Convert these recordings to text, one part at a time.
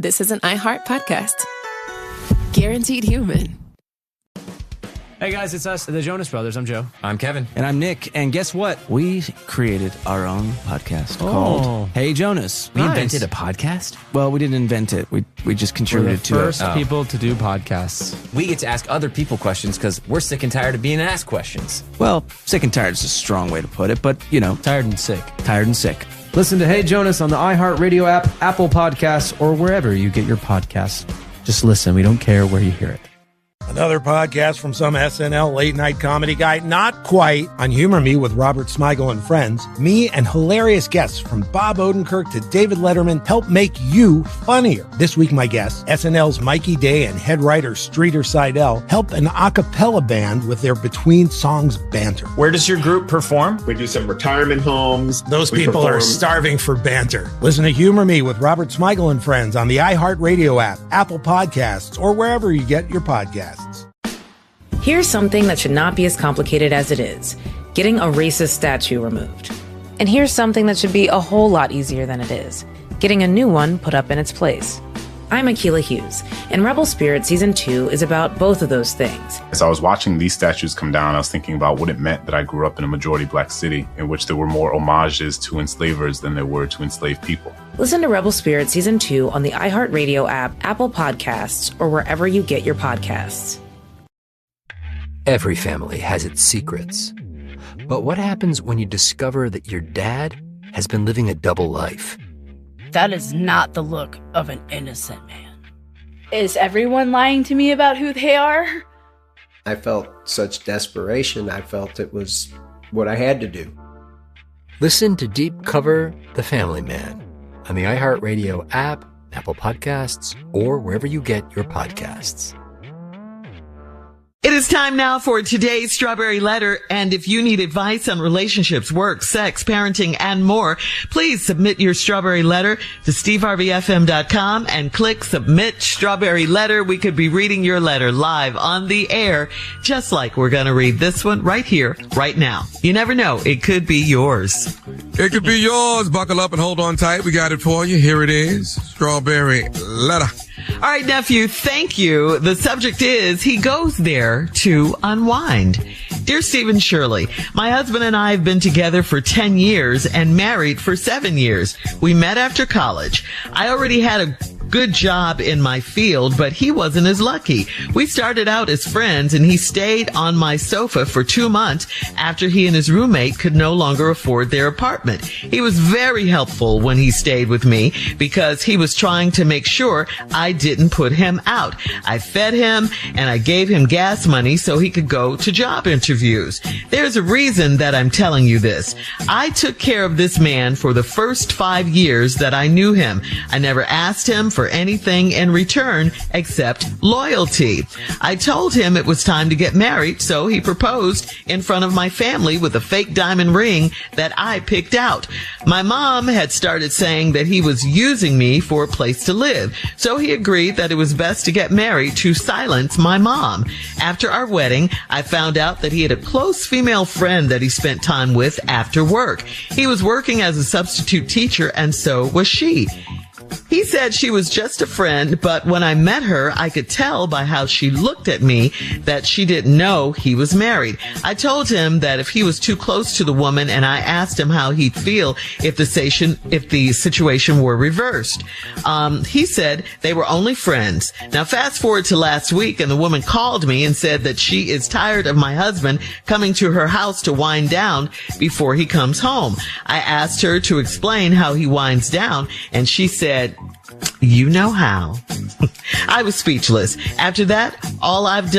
this is an iHeart podcast. Guaranteed human. Hey guys, it's us, the Jonas Brothers. I'm Joe. I'm Kevin. And I'm Nick. And guess what? We created our own podcast called Hey Jonas. We invented a podcast? Well, we didn't invent it. We just contributed to it. We're the first people to do podcasts. We get to ask other people questions because we're sick and tired of being asked questions. Well, sick and tired is a strong way to put it, but, you know. Tired and sick. Tired and sick. Listen to Hey Jonas on the iHeartRadio app, Apple Podcasts, or wherever you get your podcasts. Just listen. We don't care where you hear it. Another podcast from some SNL late-night comedy guy, not quite, on Humor Me with Robert Smigel and friends. Me and hilarious guests from Bob Odenkirk to David Letterman help make you funnier. This week, my guests, SNL's Mikey Day and head writer Streeter Seidel, help an a cappella band with their between-songs banter. Where does your group perform? We do some retirement homes. Those people are starving for banter. Listen to Humor Me with Robert Smigel and friends on the iHeartRadio app, Apple Podcasts, or wherever you get your podcasts. Here's something that should not be as complicated as it is: getting a racist statue removed. And here's something that should be a whole lot easier than it is: getting a new one put up in its place. I'm Akilah Hughes, and Rebel Spirit Season 2 is about both of those things. As I was watching these statues come down, I was thinking about what it meant that I grew up in a majority black city in which there were more homages to enslavers than there were to enslaved people. Listen to Rebel Spirit Season 2 on the iHeartRadio app, Apple Podcasts, or wherever you get your podcasts. Every family has its secrets. But what happens when you discover that your dad has been living a double life? That is not the look of an innocent man. Is everyone lying to me about who they are? I felt such desperation. I felt it was what I had to do. Listen to Deep Cover The Family Man on the iHeartRadio app, Apple Podcasts, or wherever you get your podcasts. It is time now for today's Strawberry Letter, and if you need advice on relationships, work, sex, parenting, and more, please submit your Strawberry Letter to steveharveyfm.com and click Submit Strawberry Letter. We could be reading your letter live on the air, just like we're going to read this one right here, right now. You never know. It could be yours. It could be yours. Buckle up and hold on tight. We got it for you. Here it is. Strawberry Letter. All right, nephew, thank you. The subject is, he goes there to unwind. Dear Stephen Shirley, my husband and I have been together for 10 years and married for 7 years. We met after college. I already had a good job in my field, but he wasn't as lucky. We started out as friends, and he stayed on my sofa for 2 months after he and his roommate could no longer afford their apartment. He was very helpful when he stayed with me because he was trying to make sure I didn't put him out. I fed him and I gave him gas money so he could go to job interviews. There's a reason that I'm telling you this. I took care of this man for the first 5 years that I knew him. I never asked him for anything in return except loyalty. I told him it was time to get married, so he proposed in front of my family with a fake diamond ring that I picked out. My mom had started saying that he was using me for a place to live, so he agreed that it was best to get married to silence my mom. After our wedding, I found out that he had a close female friend that he spent time with after work. He was working as a substitute teacher, and so was she. He said she was just a friend, but when I met her, I could tell by how she looked at me that she didn't know he was married. I told him that if he was too close to the woman, and I asked him how he'd feel if the situation were reversed. He said they were only friends. Now fast forward to last week, and the woman called me and said that she is tired of my husband coming to her house to wind down before he comes home. I asked her to explain how he winds down, and she said, "You know how." I was speechless. After that, after all I've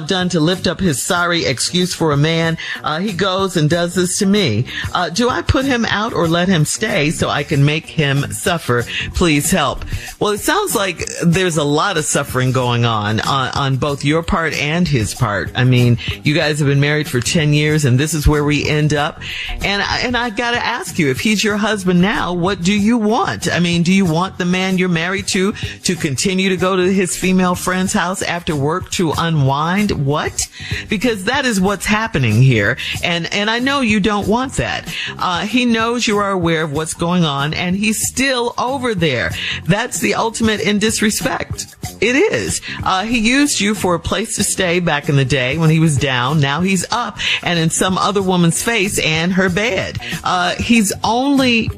done to lift up his sorry excuse for a man, he goes and does this to me. Do I put him out or let him stay so I can make him suffer? Please help. Well, it sounds like there's a lot of suffering going on both your part and his part. I mean, you guys have been married for 10 years and this is where we end up. And I gotta ask you, if he's your husband now, what do you want? want? I mean, do you want the man you're married to continue to go to his female friend's house after work to unwind? What? Because that is what's happening here. And I know you don't want that. He knows you are aware of what's going on, and he's still over there. That's the ultimate in disrespect. It is. He used you for a place to stay back in the day when he was down. Now he's up and in some other woman's face and her bed. He's only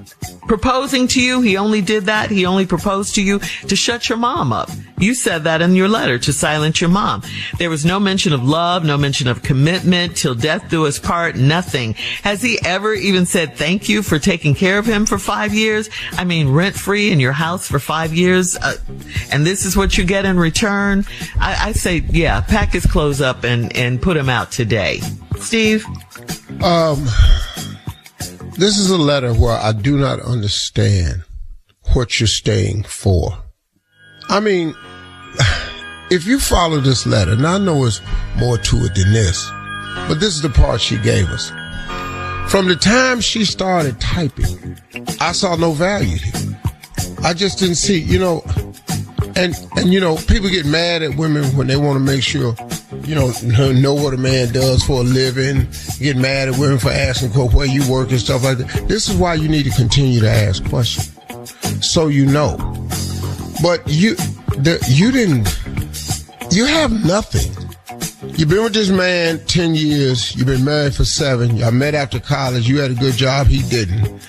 proposing to you. He only did that. He only proposed to you to shut your mom up. You said that in your letter, to silence your mom. There was no mention of love, no mention of commitment, till death do us part, nothing. Has he ever even said thank you for taking care of him for 5 years? I mean, rent-free in your house for 5 years, and this is what you get in return? I say, yeah, pack his clothes up and put him out today. Steve? This is a letter where I do not understand what you're staying for. I mean, if you follow this letter, and I know it's more to it than this, but this is the part she gave us. From the time she started typing, I saw no value here. I just didn't see, and people get mad at women when they want to make sure, know what a man does for a living, get mad at women for asking where you work and stuff like that. This is why you need to continue to ask questions, so you know. But you have nothing. You've been with this man 10 years. You've been married for 7. Y'all met after college. You had a good job. He didn't.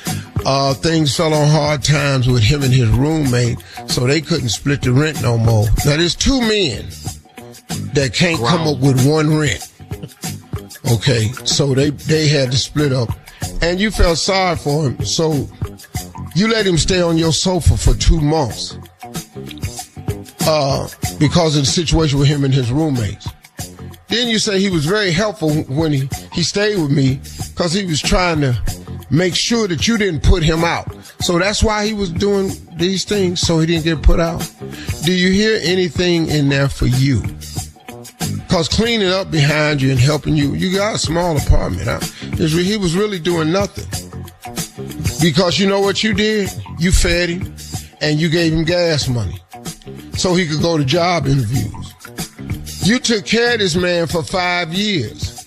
Things fell on hard times with him and his roommate, so they couldn't split the rent no more. Now, there's 2 men that can't come up with one rent. Okay, so they had to split up. And you felt sorry for him, so you let him stay on your sofa for 2 months because of the situation with him and his roommates. Then you say he was very helpful when he stayed with me because he was trying to make sure that you didn't put him out. So that's why he was doing these things, so he didn't get put out. Do you hear anything in there for you? Because cleaning up behind you and helping you, you got a small apartment. He was really doing nothing. Because you know what you did? You fed him and you gave him gas money so he could go to job interviews. You took care of this man for 5 years.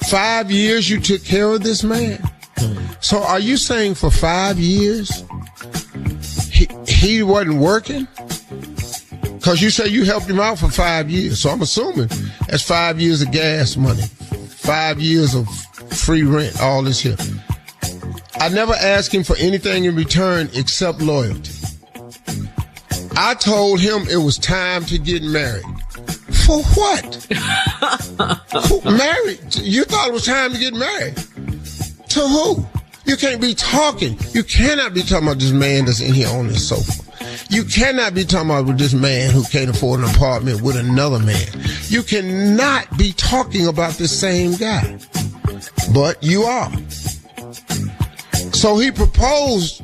5 years you took care of this man? So are you saying for 5 years he wasn't working? Because you say you helped him out for 5 years. So I'm assuming that's 5 years of gas money, 5 years of free rent, all this here. I never asked him for anything in return except loyalty. I told him it was time to get married. For what? Married? You thought it was time to get married? To who? You can't be talking. You cannot be talking about this man that's in here on this sofa. You cannot be talking about this man who can't afford an apartment with another man. You cannot be talking about the same guy. But you are. So he proposed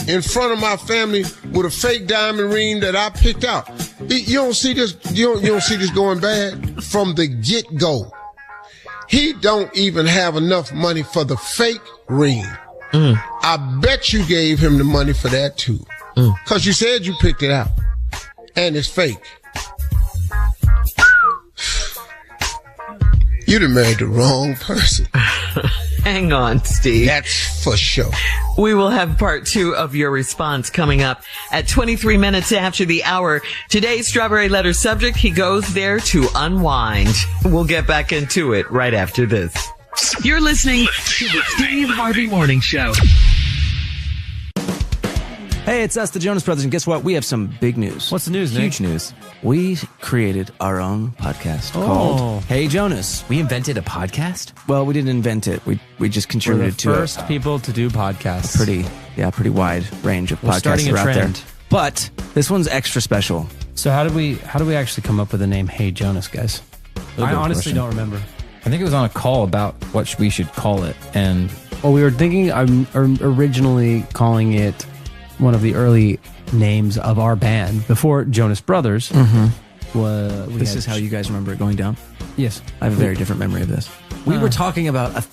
in front of my family with a fake diamond ring that I picked out. You don't see this, you don't see this going bad from the get-go. He don't even have enough money for the fake ring. I bet you gave him the money for that too. Because you said you picked it out. And it's fake. You done married the wrong person. Hang on, Steve. That's for sure. We will have part 2 of your response coming up at 23 minutes after the hour. Today's Strawberry Letter subject, he goes there to unwind. We'll get back into it right after this. You're listening to the Steve Harvey Morning Show. Hey, it's us, the Jonas Brothers, and guess what? We have some big news. What's the news, Nick? Huge news. We created our own podcast called Hey Jonas. We invented a podcast? Well, we didn't invent it. We just contributed to it. First people to do podcasts. Pretty wide range of podcasts starting a that are out there. trend. But this one's extra special. So how do we actually come up with the name Hey Jonas, guys? I honestly don't remember. I think it was on a call about what we should call it, and we were thinking originally calling it one of the early names of our band before Jonas Brothers. This is how you guys remember it going down? Yes. I have a very different memory of this. We were talking about a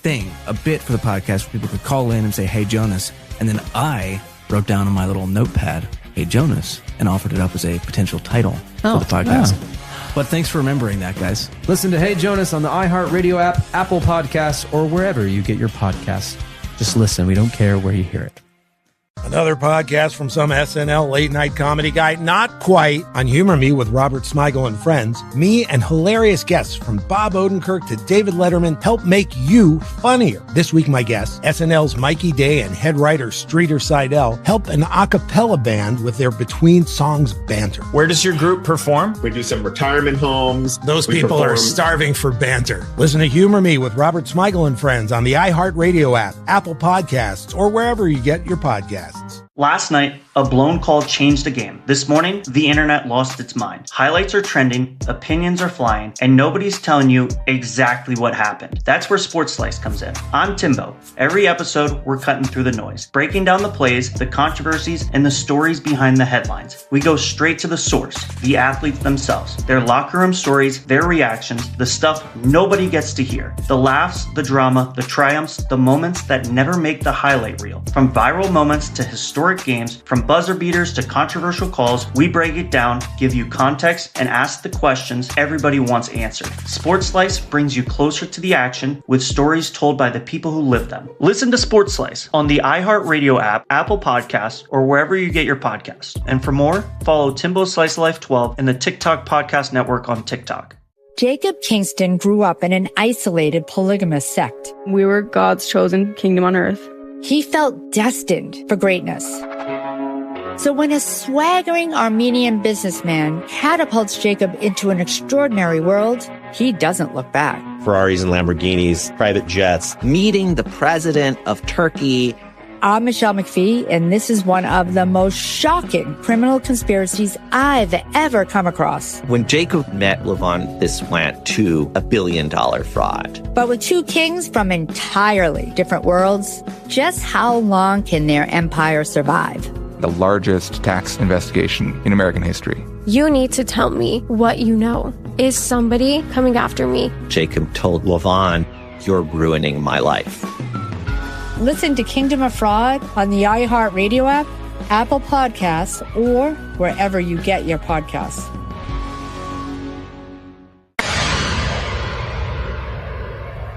bit for the podcast where people could call in and say, Hey Jonas. And then I wrote down on my little notepad, "Hey Jonas," and offered it up as a potential title for the podcast. But thanks for remembering that, guys. Listen to Hey Jonas on the iHeartRadio app, Apple Podcasts, or wherever you get your podcasts. Just listen. We don't care where you hear it. Another podcast from some SNL late-night comedy guy, not quite, on Humor Me with Robert Smigel and friends. Me and hilarious guests from Bob Odenkirk to David Letterman help make you funnier. This week, my guests, SNL's Mikey Day and head writer Streeter Seidel, help an a cappella band with their between-songs banter. Where does your group perform? We do some retirement homes. Those people are starving for banter. Listen to Humor Me with Robert Smigel and friends on the iHeartRadio app, Apple Podcasts, or wherever you get your podcasts. Last night, a blown call changed the game. This morning, the internet lost its mind. Highlights are trending, opinions are flying, and nobody's telling you exactly what happened. That's where Sports Slice comes in. I'm Timbo. Every episode, we're cutting through the noise, breaking down the plays, the controversies, and the stories behind the headlines. We go straight to the source, the athletes themselves, their locker room stories, their reactions, the stuff nobody gets to hear. The laughs, the drama, the triumphs, the moments that never make the highlight reel. From viral moments to historic games, from buzzer beaters to controversial calls, we break it down, give you context, and ask the questions everybody wants answered. Sports Slice brings you closer to the action with stories told by the people who live them. Listen to Sports Slice on the iHeartRadio app, Apple Podcasts, or wherever you get your podcasts. And for more, follow Timbo Slice Life 12 and the TikTok Podcast Network on TikTok. Jacob Kingston grew up in an isolated polygamous sect. We were God's chosen kingdom on earth. He felt destined for greatness. So when a swaggering Armenian businessman catapults Jacob into an extraordinary world, he doesn't look back. Ferraris and Lamborghinis, private jets. Meeting the president of Turkey. I'm Michelle McPhee, and this is one of the most shocking criminal conspiracies I've ever come across. When Jacob met Levon, this went to $1 billion fraud. But with two kings from entirely different worlds, just how long can their empire survive? The largest tax investigation in American history. You need to tell me what you know. Is somebody coming after me? Jacob told Levon, "You're ruining my life." Listen to Kingdom of Fraud on the iHeartRadio app, Apple Podcasts, or wherever you get your podcasts.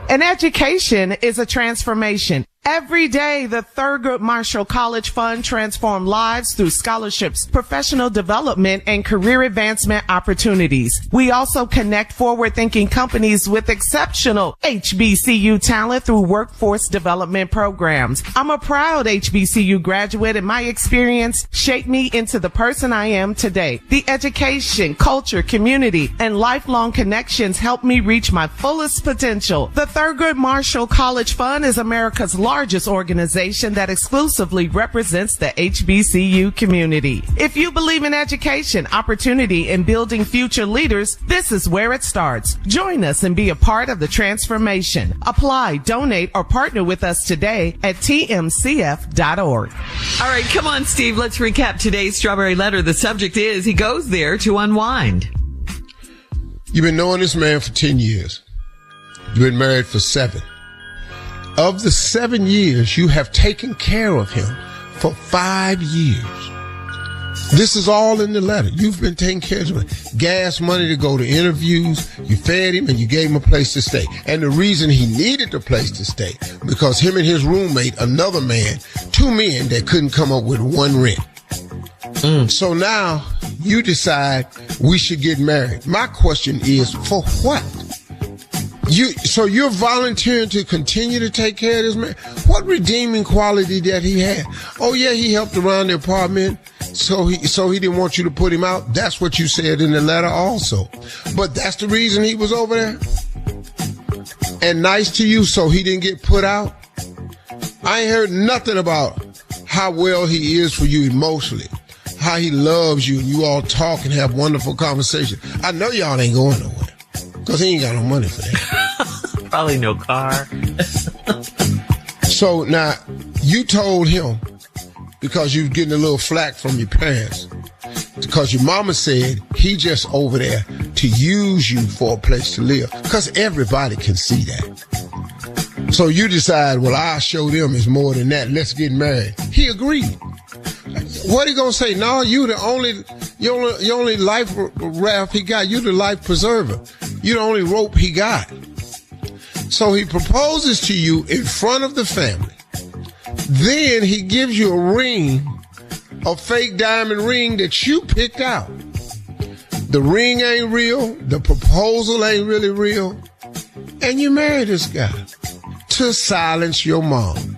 An education is a transformation. Every day, the Thurgood Marshall College Fund transforms lives through scholarships, professional development, and career advancement opportunities. We also connect forward-thinking companies with exceptional HBCU talent through workforce development programs. I'm a proud HBCU graduate, and my experience shaped me into the person I am today. The education, culture, community, and lifelong connections helped me reach my fullest potential. The Thurgood Marshall College Fund is America's largest organization that exclusively represents the HBCU community. If you believe in education, opportunity, and building future leaders, this is where it starts. Join us and be a part of the transformation. Apply, donate, or partner with us today at tmcf.org. All right, come on, Steve. Let's recap today's Strawberry Letter. The subject is he goes there to unwind. You've been knowing this man for 10 years. You've been married for 7. Of the 7 years, you have taken care of him for 5 years. This is all in the letter. You've been taking care of him. Gas money to go to interviews. You fed him and you gave him a place to stay. And the reason he needed a place to stay, because him and his roommate, another man, 2 men that couldn't come up with one rent. So now you decide we should get married. My question is, for what? So you're volunteering to continue to take care of this man? What redeeming quality that he had? Oh yeah, he helped around the apartment, so he didn't want you to put him out. That's what you said in the letter also. But that's the reason he was over there? And nice to you so he didn't get put out? I ain't heard nothing about how well he is for you emotionally, how he loves you, and you all talk and have wonderful conversation. I know y'all ain't going nowhere, because he ain't got no money for that. Probably no car. So now, you told him, because you was getting a little flack from your parents, because your mama said he just over there to use you for a place to live, because everybody can see that. So you decide, well, I'll show them it's more than that. Let's get married. He agreed. What he gonna say? No, you the only life raft he got. You the life preserver. You the only rope he got. So he proposes to you in front of the family. Then he gives you a ring, a fake diamond ring that you picked out. The ring ain't real. The proposal ain't really real. And you marry this guy to silence your mom.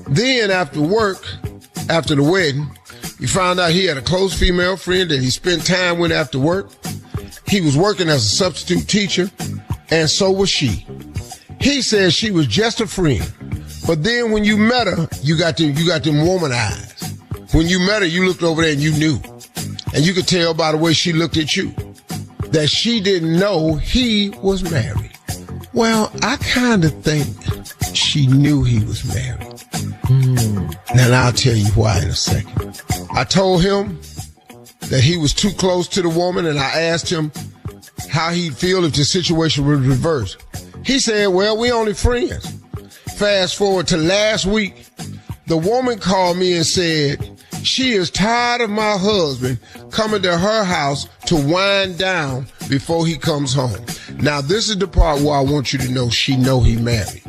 Then after work, after the wedding, you found out he had a close female friend that he spent time with after work. He was working as a substitute teacher, and so was she. He said she was just a friend. But then when you met her, you got them woman eyes. When you met her, you looked over there and you knew. And you could tell by the way she looked at you that she didn't know he was married. Well, I kind of think she knew he was married. Now I'll tell you why in a second. I told him that he was too close to the woman, and I asked him how he'd feel if the situation was reversed. He said, well, we only friends. Fast forward to last week, the woman called me and said she is tired of my husband coming to her house to wind down before he comes home. Now, this is the part where I want you to know she know he married.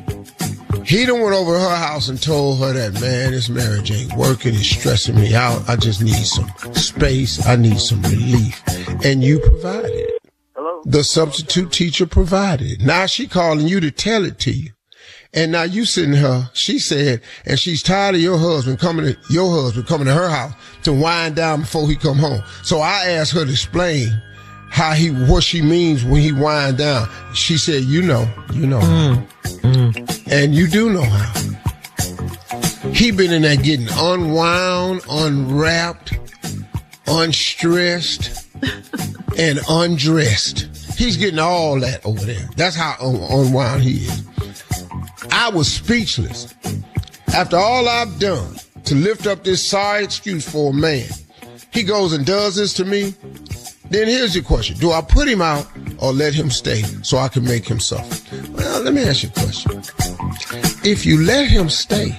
He done went over to her house and told her that, man, this marriage ain't working. It's stressing me out. I just need some space. I need some relief. And you provided it. Hello? The substitute teacher provided it. Now she calling you to tell it to you. And now you sitting her, she said, and she's tired of your husband coming to her house to wind down before he come home. So I asked her to explain what she means when he wind down. She said, you know. And you do know how. He been in there getting unwound, unwrapped, unstressed, and undressed. He's getting all that over there. That's how unwound he is. I was speechless. After all I've done to lift up this sorry excuse for a man, he goes and does this to me. Then here's your question. Do I put him out or let him stay so I can make him suffer? Well, let me ask you a question. If you let him stay,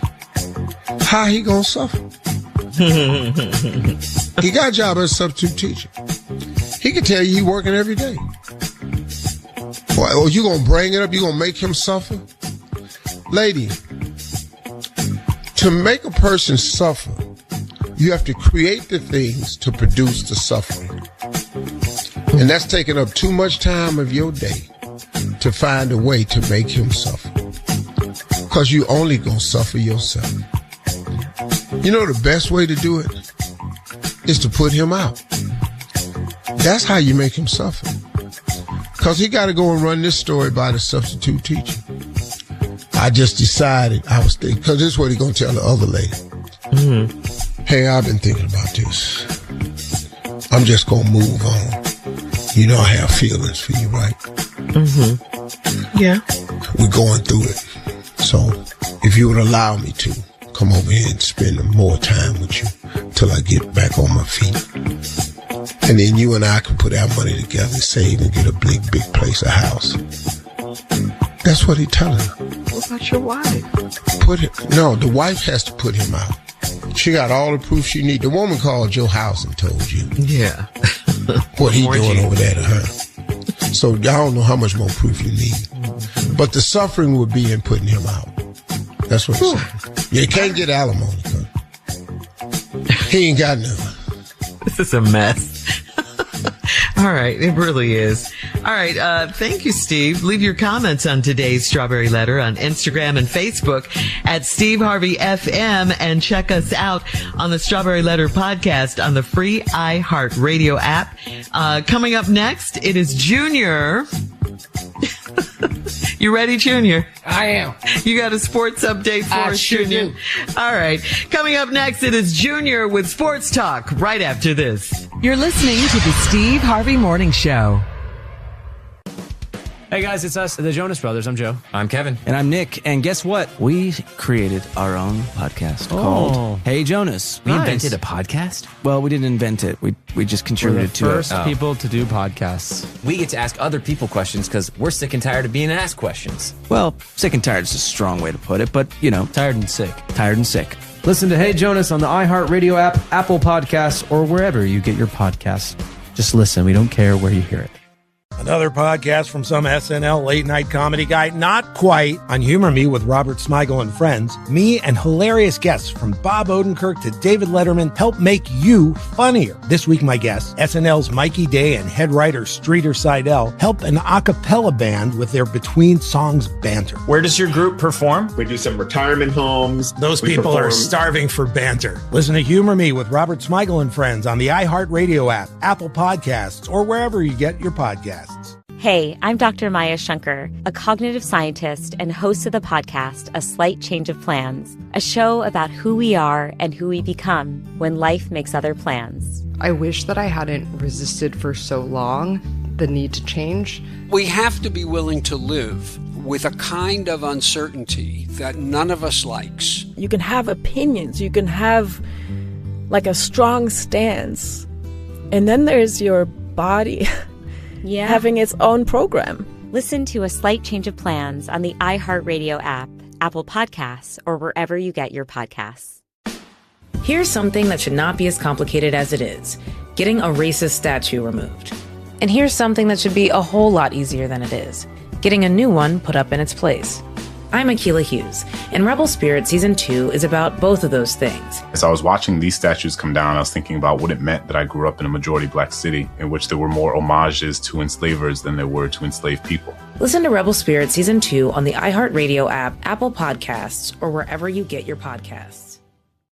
how he gonna suffer? He got a job as a substitute teacher. He can tell you he working every day. Well, you gonna bring it up? You gonna make him suffer? Lady, to make a person suffer, you have to create the things to produce the suffering. And that's taking up too much time of your day to find a way to make him suffer. Because you only gonna suffer yourself. You know the best way to do it is to put him out. That's how you make him suffer. Because he got to go and run this story by the substitute teacher. I just decided, I was thinking, because this is what he's going to tell the other lady. Mm-hmm. Hey, I've been thinking about this. I'm just going to move on. You know I have feelings for you, right? Mm-hmm. Yeah. We're going through it. So if you would allow me to come over here and spend more time with you till I get back on my feet. And then you and I can put our money together, save and get a big place, a house. That's what he's telling her. What about your wife? No, the wife has to put him out. She got all the proof she needs. The woman called your house and told you. Yeah. What he doing over there to her. So I don't know how much more proof you need. But the suffering would be in putting him out. That's what he said. You can't get alimony. He ain't got none. This is a mess. All right. It really is. All right. Thank you, Steve. Leave your comments on today's Strawberry Letter on Instagram and Facebook at Steve Harvey FM, and check us out on the Strawberry Letter podcast on the free iHeart Radio app. Coming up next, it is Junior. You ready, Junior? I am. You got a sports update for us, sure Junior? do. All right. Coming up next, it is Junior with Sports Talk right after this. You're listening to the Steve Harvey Morning Show. Hey guys, it's us, the Jonas Brothers. I'm Joe. I'm Kevin. And I'm Nick. And guess what? We created our own podcast called Hey Jonas. We invented a podcast? Well, we didn't invent it. We just contributed to it. First people to do podcasts. We get to ask other people questions because we're sick and tired of being asked questions. Well, sick and tired is a strong way to put it, but, you know. Tired and sick. Tired and sick. Listen to Hey Jonas on the iHeartRadio app, Apple Podcasts, or wherever you get your podcasts. Just listen. We don't care where you hear it. Another podcast from some SNL late-night comedy guy, not quite, on Humor Me with Robert Smigel and friends. Me and hilarious guests from Bob Odenkirk to David Letterman help make you funnier. This week, my guests, SNL's Mikey Day and head writer Streeter Seidel, help an a cappella band with their between-songs banter. Where does your group perform? We do some retirement homes. Those people are starving for banter. Listen to Humor Me with Robert Smigel and friends on the iHeartRadio app, Apple Podcasts, or wherever you get your podcasts. Hey, I'm Dr. Maya Shankar, a cognitive scientist and host of the podcast, A Slight Change of Plans, a show about who we are and who we become when life makes other plans. I wish that I hadn't resisted for so long the need to change. We have to be willing to live with a kind of uncertainty that none of us likes. You can have opinions, you can have like a strong stance, and then there's your body having its own program. Listen to A Slight Change of Plans on the iHeartRadio app, Apple Podcasts, or wherever you get your podcasts. Here's something that should not be as complicated as it is: getting a racist statue removed. And here's something that should be a whole lot easier than it is: getting a new one put up in its place. I'm Akilah Hughes, and Rebel Spirit Season 2 is about both of those things. As I was watching these statues come down, I was thinking about what it meant that I grew up in a majority black city in which there were more homages to enslavers than there were to enslaved people. Listen to Rebel Spirit Season 2 on the iHeartRadio app, Apple Podcasts, or wherever you get your podcasts.